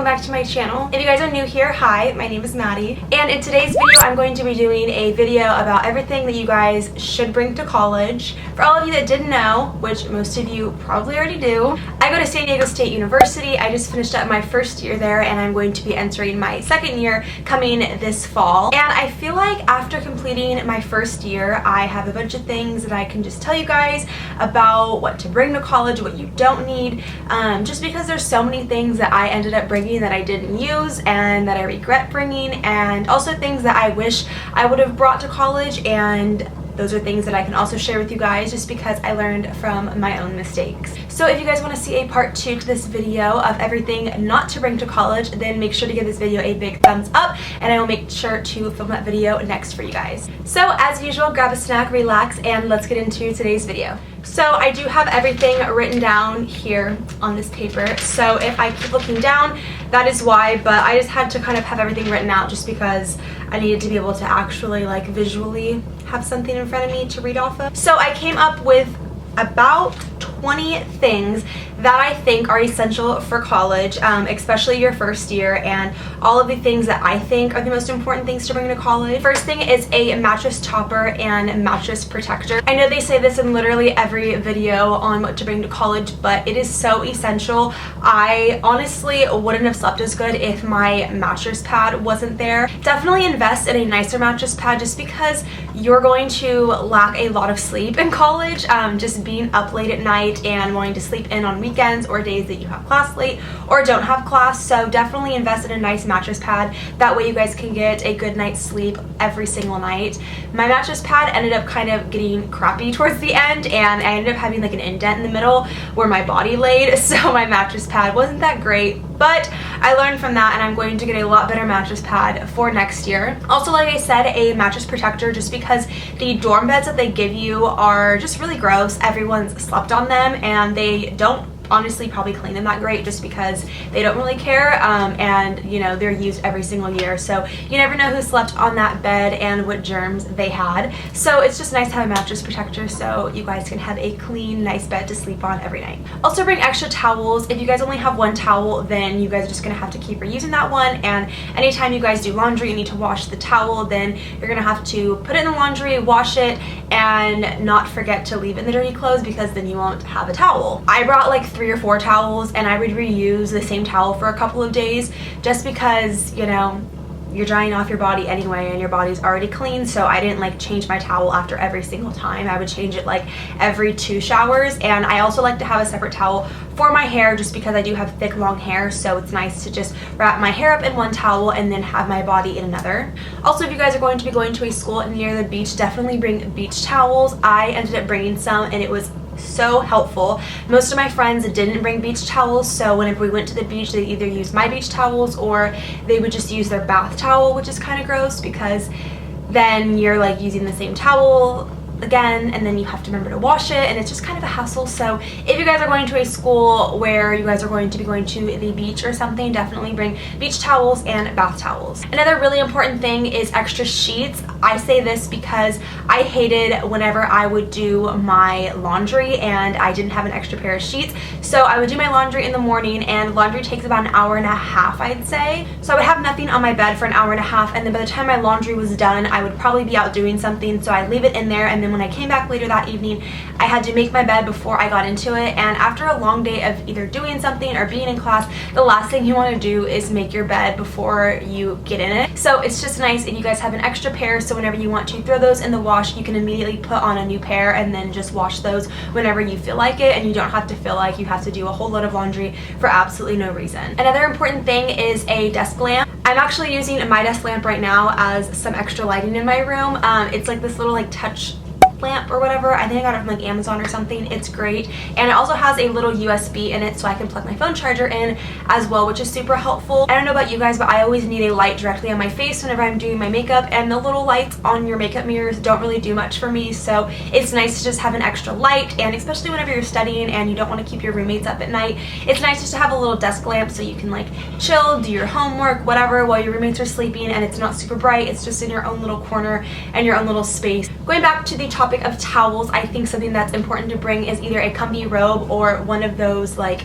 welcome back to my channel. If you guys are new here, hi, my name is Maddie, and in today's video I'm going to be doing a video about everything that you guys should bring to college. For all of you that didn't know, which most of you probably already do, I go to San Diego State University. I just finished up my first year there and I'm going to be entering my second year coming this fall. And I feel like after completing my first year, I have a bunch of things that I can just tell you guys about what to bring to college, what you don't need, just because there's so many things that I ended up bringing that I didn't use and that I regret bringing, and also things that I wish I would have brought to college, and those are things that I can also share with you guys just because I learned from my own mistakes. So if you guys want to see a part 2 to this video of everything not to bring to college, then make sure to give this video a big thumbs up and I will make sure to film that video next for you guys. So as usual, grab a snack, relax, and let's get into today's video. So I do have everything written down here on this paper, so if I keep looking down, that is why, but I just had to kind of have everything written out just because I needed to be able to actually like visually have something in front of me to read off of. So I came up with about 20 things that I think are essential for college, especially your first year, and all of the things that I think are the most important things to bring to college. First thing is a mattress topper and mattress protector. I know they say this in literally every video on what to bring to college, but it is so essential. I honestly wouldn't have slept as good if my mattress pad wasn't there. Definitely invest in a nicer mattress pad just because you're going to lack a lot of sleep in college, just being up late at night and wanting to sleep in on weekends or days that you have class late or don't have class. So definitely invest in a nice mattress pad. That way you guys can get a good night's sleep every single night. My mattress pad ended up kind of getting crappy towards the end, and I ended up having like an indent in the middle where my body laid, so my mattress pad wasn't that great, but I learned from that and I'm going to get a lot better mattress pad for next year. Also, like I said, a mattress protector, just because the dorm beds that they give you are just really gross. Everyone's slept on them and they don't honestly probably clean them that great just because they don't really care, and you know, they're used every single year, so you never know who slept on that bed and what germs they had. So it's just nice to have a mattress protector so you guys can have a clean, nice bed to sleep on every night. Also bring extra towels. If you guys only have one towel, then you guys are just gonna have to keep reusing that one, and anytime you guys do laundry you need to wash the towel, then you're gonna have to put it in the laundry, wash it, and not forget to leave it in the dirty clothes because then you won't have a towel. I brought like 3 or 4 towels and I would reuse the same towel for a couple of days just because, you know, you're drying off your body anyway and your body's already clean, so I didn't like change my towel after every single time. I would change it like every 2 showers, and I also like to have a separate towel for my hair just because I do have thick long hair, so it's nice to just wrap my hair up in one towel and then have my body in another. Also, if you guys are going to be going to a school near the beach, definitely bring beach towels. I ended up bringing some and it was so helpful. Most of my friends didn't bring beach towels, so whenever we went to the beach they either used my beach towels or they would just use their bath towel, which is kind of gross because then you're like using the same towel again and then you have to remember to wash it and it's just kind of a hassle. So if you guys are going to a school where you guys are going to be going to the beach or something, definitely bring beach towels and bath towels. Another really important thing is extra sheets. I say this because I hated whenever I would do my laundry and I didn't have an extra pair of sheets. So I would do my laundry in the morning, and laundry takes about an hour and a half, I'd say. So I would have nothing on my bed for an hour and a half, and then by the time my laundry was done I would probably be out doing something, so I'd leave it in there, and then when I came back later that evening I had to make my bed before I got into it. And after a long day of either doing something or being in class, the last thing you want to do is make your bed before you get in it. So it's just nice if you guys have an extra pair, so whenever you want to throw those in the wash you can immediately put on a new pair and then just wash those whenever you feel like it, and you don't have to feel like you have to do a whole load of laundry for absolutely no reason. Another important thing is a desk lamp. I'm actually using my desk lamp right now as some extra lighting in my room. It's like this little like touch lamp or whatever. I think I got it from like Amazon or something. It's great, and it also has a little USB in it so I can plug my phone charger in as well, which is super helpful. I don't know about you guys, but I always need a light directly on my face whenever I'm doing my makeup, and the little lights on your makeup mirrors don't really do much for me, so it's nice to just have an extra light. And especially whenever you're studying and you don't want to keep your roommates up at night, it's nice just to have a little desk lamp so you can like chill, do your homework, whatever, while your roommates are sleeping, and it's not super bright. It's just in your own little corner and your own little space. Going back to the topic of towels, I think something that's important to bring is either a comfy robe or one of those like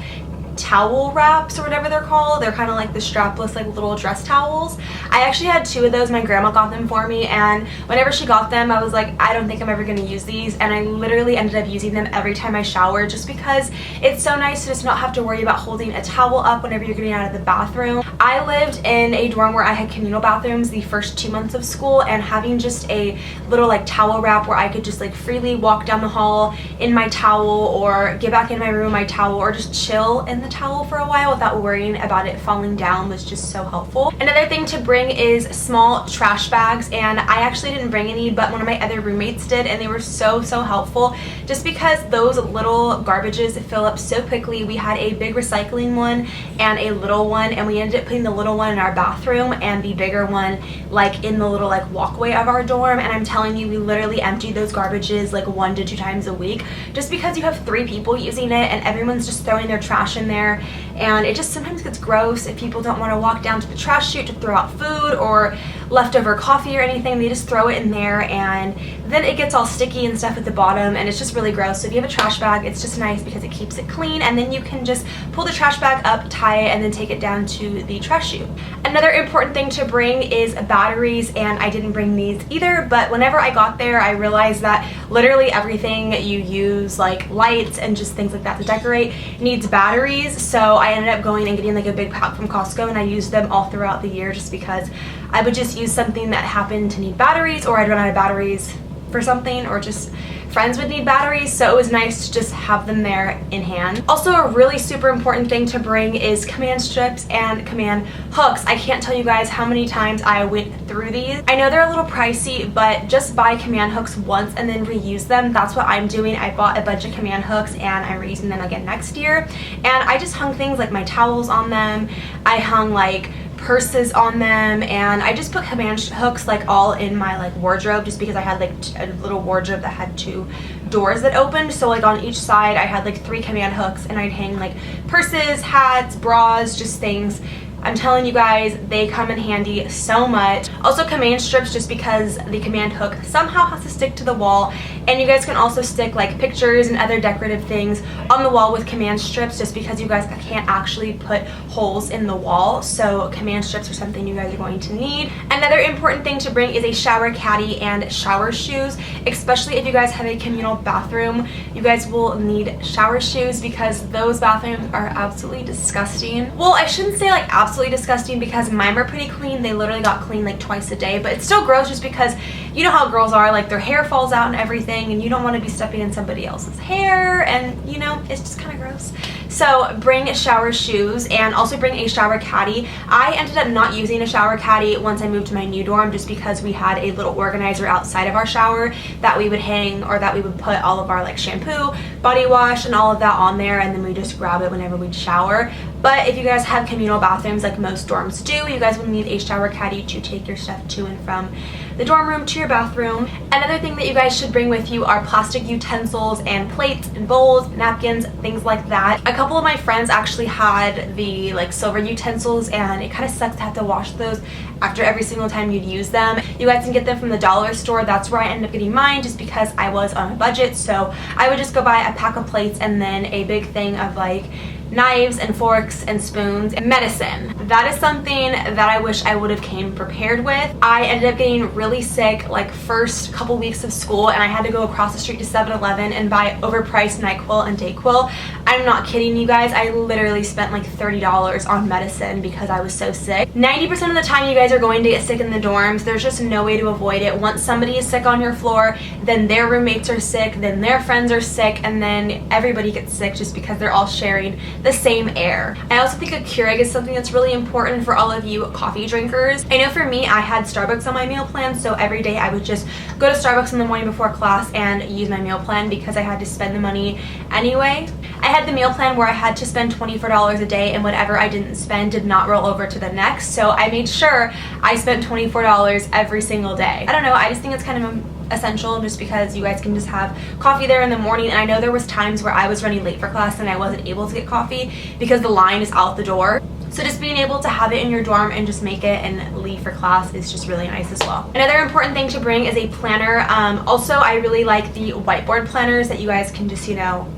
towel wraps or whatever they're called. They're kind of like the strapless like little dress towels. I actually had 2 of those. My grandma got them for me, and whenever she got them I was like, I don't think I'm ever going to use these, and I literally ended up using them every time I shower just because it's so nice to just not have to worry about holding a towel up whenever you're getting out of the bathroom. I lived in a dorm where I had communal bathrooms the first 2 months of school, and having just a little like towel wrap where I could just like freely walk down the hall in my towel, or get back in my room in my towel, or just chill in the towel for a while without worrying about it falling down was just so helpful. Another thing to bring is small trash bags, and I actually didn't bring any, but one of my other roommates did, and they were so helpful just because those little garbages fill up so quickly. We had a big recycling one and a little one, and we ended up putting the little one in our bathroom and the bigger one like in the little like walkway of our dorm, and I'm telling you, we literally emptied those garbages like 1 to 2 times a week just because you have 3 people using it and everyone's just throwing their trash in there, and it just sometimes gets gross if people don't want to walk down to the trash chute to throw out food or leftover coffee or anything. They just throw it in there, and then it gets all sticky and stuff at the bottom, and it's just really gross. So if you have a trash bag, it's just nice because it keeps it clean, and then you can just pull the trash bag up, tie it, and then take it down to the trash chute. Another important thing to bring is batteries, and I didn't bring these either, but whenever I got there I realized that literally everything you use, like lights and just things like that to decorate, needs batteries. So I ended up going and getting like a big pack from Costco, and I used them all throughout the year just because I would just use something that happened to need batteries, or I'd run out of batteries for something, or just friends would need batteries, so it was nice to just have them there in hand. Also, a really super important thing to bring is command strips and command hooks. I can't tell you guys how many times I went through these. I know they're a little pricey, but just buy command hooks once and then reuse them. That's what I'm doing. I bought a bunch of command hooks and I'm reusing them again next year, and I just hung things like my towels on them. I hung like purses on them, and I just put command hooks like all in my like wardrobe just because I had like a little wardrobe that had 2 doors that opened, so like on each side I had like 3 command hooks, and I'd hang like purses, hats, bras, just things. I'm telling you guys, they come in handy so much. Also command strips, just because the command hook somehow has to stick to the wall, and you guys can also stick like pictures and other decorative things on the wall with command strips just because you guys can't actually put holes in the wall, so command strips are something you guys are going to need. Another important thing to bring is a shower caddy and shower shoes, especially if you guys have a communal bathroom. You guys will need shower shoes because those bathrooms are absolutely disgusting. Well, I shouldn't say like absolutely disgusting because mine were pretty clean. They literally got cleaned like twice a day, but it's still gross just because you know how girls are, like their hair falls out and everything, and you don't want to be stepping in somebody else's hair, and you know, it's just kind of gross. So bring shower shoes and also bring a shower caddy. I ended up not using a shower caddy once I moved to my new dorm just because we had a little organizer outside of our shower that we would hang, or that we would put all of our like shampoo, body wash, and all of that on there, and then we just grab it whenever we'd shower. But if you guys have communal bathrooms like most dorms do, you guys will need a shower caddy to take your stuff to and from the dorm room to your bathroom. Another thing that you guys should bring with you are plastic utensils and plates and bowls, napkins, things like that. A couple of my friends actually had the like silver utensils, and it kind of sucks to have to wash those after every single time you'd use them. You guys can get them from the dollar store. That's where I ended up getting mine just because I was on a budget, so I would just go buy a pack of plates and then a big thing of like knives and forks and spoons and medicine. That is something that I wish I would have came prepared with. I ended up getting really sick like first couple weeks of school, and I had to go across the street to 7-Eleven and buy overpriced NyQuil and Dayquil. I'm not kidding you guys, I literally spent like $30 on medicine because I was so sick. 90% of the time you guys are going to get sick in the dorms. There's just no way to avoid it. Once somebody is sick on your floor, then their roommates are sick, then their friends are sick, and then everybody gets sick just because they're all sharing the same air. I also think a Keurig is something that's really important for all of you coffee drinkers. I know for me, I had Starbucks on my meal plan, so every day I would just go to Starbucks in the morning before class and use my meal plan because I had to spend the money anyway. I had the meal plan where I had to spend $24 a day, and whatever I didn't spend did not roll over to the next, so I made sure I spent $24 every single day. I don't know, I just think it's kind of essential just because you guys can just have coffee there in the morning, and I know there was times where I was running late for class and I wasn't able to get coffee because the line is out the door. So just being able to have it in your dorm and just make it and leave for class is just really nice as well. Another important thing to bring is a planner. Also, I really like the whiteboard planners that you guys can just, you know,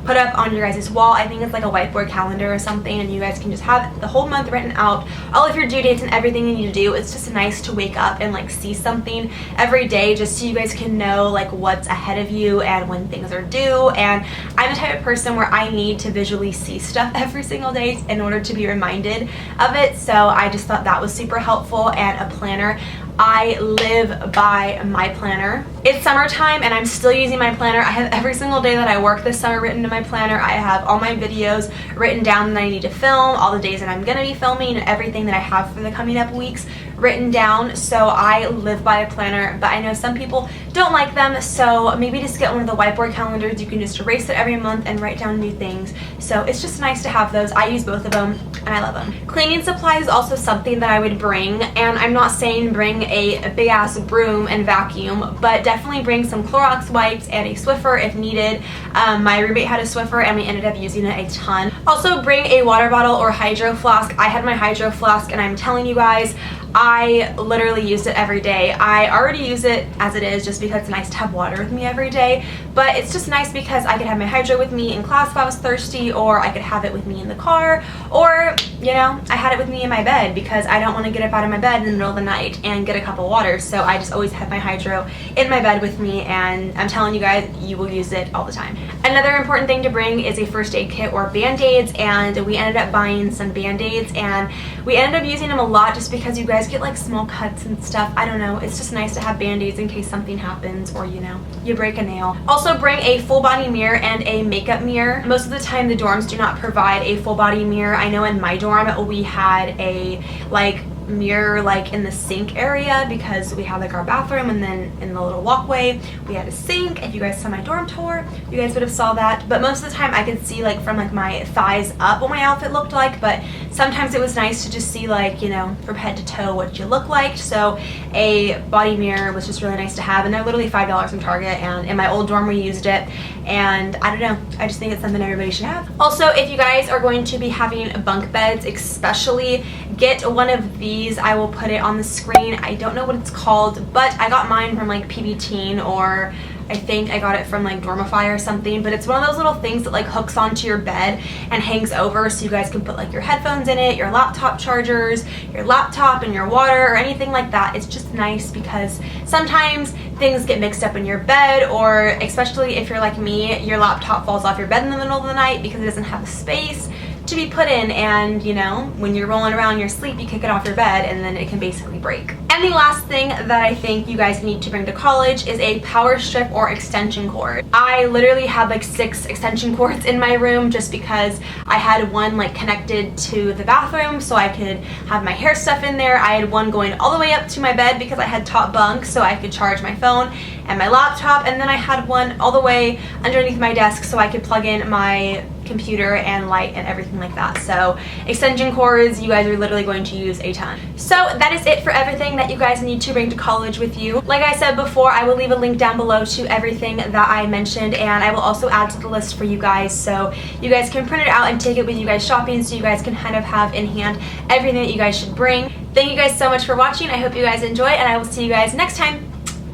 put up on your guys' wall. I think it's like a whiteboard calendar or something, and you guys can just have the whole month written out, all of your due dates and everything you need to do. It's just nice to wake up and like see something every day, just so you guys can know like what's ahead of you and when things are due. And I'm the type of person where I need to visually see stuff every single day in order to be reminded of it, so I just thought that was super helpful. And a planner, I live by my planner. It's summertime and I'm still using my planner. I have every single day that I work this summer written in my planner. I have all my videos written down that I need to film, all the days that I'm gonna be filming, and everything that I have for the coming up weeks written down. So I live by a planner, but I know some people don't like them, so maybe just get one of the whiteboard calendars. You can just erase it every month and write down new things. So it's just nice to have those. I use both of them and I love them. Cleaning supplies is also something that I would bring, and I'm not saying bring a big ass broom and vacuum, but definitely bring some Clorox wipes and a Swiffer if needed. My roommate had a Swiffer and we ended up using it a ton. Also bring a water bottle or hydro flask. I had my hydro flask and I'm telling you guys, I literally used it every day. I already use it as it is just because it's nice to have water with me every day, but it's just nice because I could have my hydro with me in class if I was thirsty, or I could have it with me in the car, or, you know, I had it with me in my bed because I don't want to get up out of my bed in the middle of the night and get a cup of water, so I just always have my hydro in my bed with me, and I'm telling you guys, you will use it all the time. Another important thing to bring is a first aid kit or band-aids, and we ended up buying some band-aids, and we ended up using them a lot just because you guys get like small cuts and stuff. I don't know, it's just nice to have band-aids in case something happens, or you know, you break a nail. Also bring a full body mirror and a makeup mirror. Most of the time the dorms do not provide a full body mirror. I know in my dorm we had a like mirror like in the sink area because we had like our bathroom, and then in the little walkway we had a sink. If you guys saw my dorm tour, you guys would have saw that, but most of the time I could see like from like my thighs up what my outfit looked like, but sometimes it was nice to just see like, you know, from head to toe what you look like. So a body mirror was just really nice to have, and they're literally $5 from Target, and in my old dorm we used it, and I don't know, I just think it's something everybody should have. Also, if you guys are going to be having bunk beds, especially, get one of these. I will put it on the screen. I don't know what it's called, but I got mine from like PB Teen, or I think I got it from like Dormify or something, but it's one of those little things that like hooks onto your bed and hangs over, so you guys can put like your headphones in it, your laptop chargers, your laptop, and your water, or anything like that. It's just nice because sometimes things get mixed up in your bed, or especially if you're like me, your laptop falls off your bed in the middle of the night because it doesn't have a space to be put in, and you know, when you're rolling around in your sleep, you kick it off your bed and then it can basically break. And the last thing that I think you guys need to bring to college is a power strip or extension cord. I literally had like 6 extension cords in my room just because I had one like connected to the bathroom so I could have my hair stuff in there. I had one going all the way up to my bed because I had top bunk so I could charge my phone and my laptop, and then I had one all the way underneath my desk so I could plug in my computer and light and everything like that. So extension cords, you guys are literally going to use a ton. So that is it for everything that you guys need to bring to college with you. Like I said before, I will leave a link down below to everything that I mentioned, and I will also add to the list for you guys so you guys can print it out and take it with you guys shopping, so you guys can kind of have in hand everything that you guys should bring. Thank you guys so much for watching. I hope you guys enjoy, and I will see you guys next time.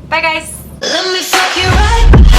Bye guys. Let me fuck you right.